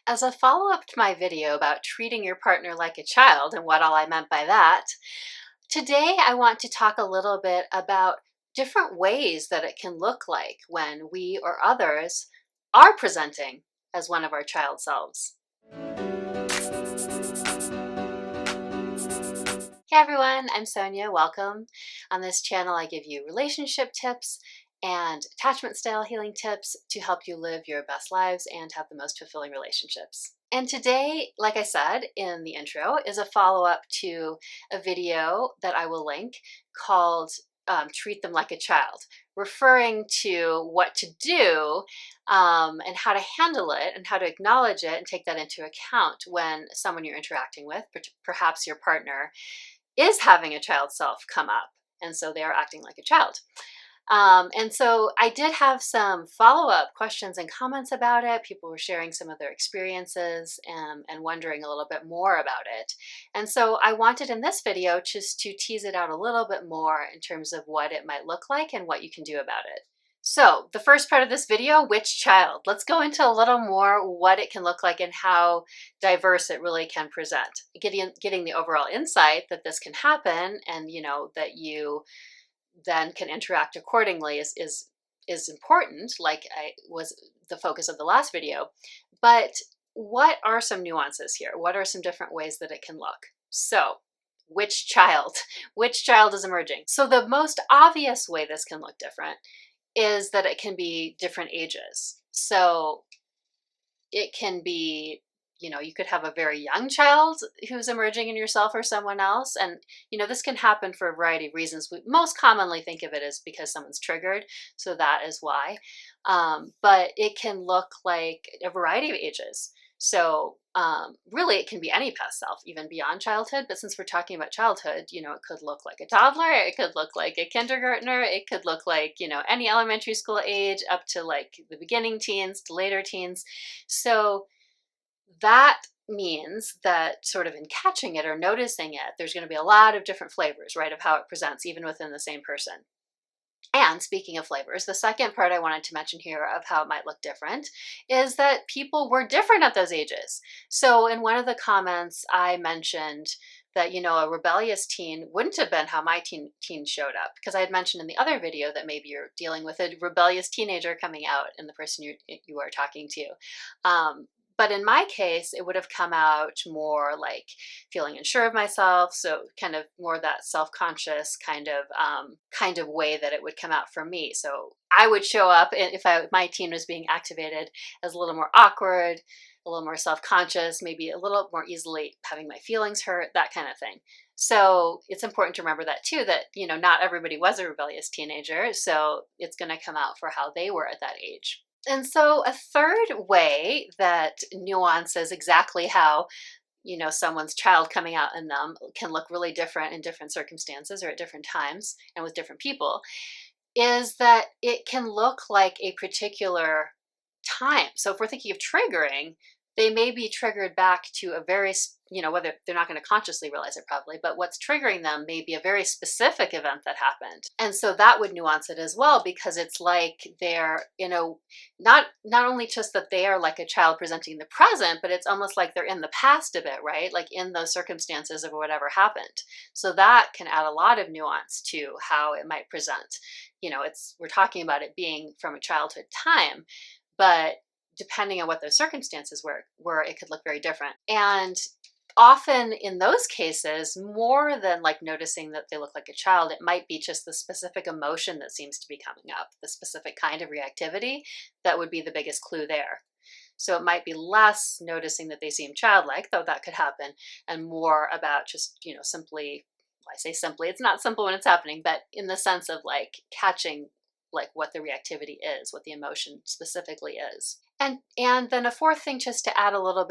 As a follow-up to my video about treating your partner like a child and what all I meant by that, today I want to talk a little bit about different ways that it can look like when we or others are presenting as one of our child selves. Hey everyone, I'm Sonia. Welcome. On this channel, I give you relationship tips and attachment style healing tips to help you live your best lives and have the most fulfilling relationships. And today, like I said in the intro, is a follow-up to a video that I will link called Treat Them Like a Child, referring to what to do and how to handle it and how to acknowledge it and take that into account when someone you're interacting with, perhaps your partner, is having a child self come up, and so they are acting like a child. And so I did have some follow-up questions and comments about it. People were sharing some of their experiences and wondering a little bit more about it. And so I wanted in this video just to tease it out a little bit more in terms of what it might look like and what you can do about it. So the first part of this video, which child? Let's go into a little more what it can look like and how diverse it really can present. Getting the overall insight that this can happen and that you then can interact accordingly is important, like I was the focus of the last video. But what are some nuances here? What are some different ways that it can look? So which child? Which child is emerging? So the most obvious way this can look different is that it can be different ages. So it can be, you could have a very young child who's emerging in yourself or someone else. And, this can happen for a variety of reasons. We most commonly think of it as because someone's triggered. So that is why. But it can look like a variety of ages. So really, it can be any past self, even beyond childhood. But since we're talking about childhood, it could look like a toddler. It could look like a kindergartner. It could look like, any elementary school age up to like the beginning teens to later teens. So that means that sort of in catching it or noticing it, there's going to be a lot of different flavors, right, of how it presents, even within the same person. And speaking of flavors, the second part I wanted to mention here of how it might look different is that people were different at those ages. So in one of the comments, I mentioned that, a rebellious teen wouldn't have been how my teen showed up, because I had mentioned in the other video that maybe you're dealing with a rebellious teenager coming out in the person you are talking to. But in my case, it would have come out more like feeling unsure of myself. So kind of more that self-conscious kind of way that it would come out for me. So I would show up if my teen was being activated as a little more awkward, a little more self-conscious, maybe a little more easily having my feelings hurt, that kind of thing. So it's important to remember that too, that, not everybody was a rebellious teenager. So it's going to come out for how they were at that age. And so a third way that nuances exactly how, someone's child coming out in them can look really different in different circumstances or at different times and with different people is that it can look like a particular time. So if we're thinking of triggering, they may be triggered back to a very, whether they're not going to consciously realize it probably, but what's triggering them may be a very specific event that happened. And so that would nuance it as well, because it's like they're, not only just that they are like a child presenting in the present, but it's almost like they're in the past a bit, right? Like in those circumstances of whatever happened. So that can add a lot of nuance to how it might present. We're talking about it being from a childhood time, but depending on what those circumstances were, it could look very different. And often in those cases, more than like noticing that they look like a child, it might be just the specific emotion that seems to be coming up, the specific kind of reactivity that would be the biggest clue there. So it might be less noticing that they seem childlike, though that could happen, and more about just, simply, well, I say simply, it's not simple when it's happening, but in the sense of like catching like what the reactivity is, what the emotion specifically is. And then a fourth thing, just to add a little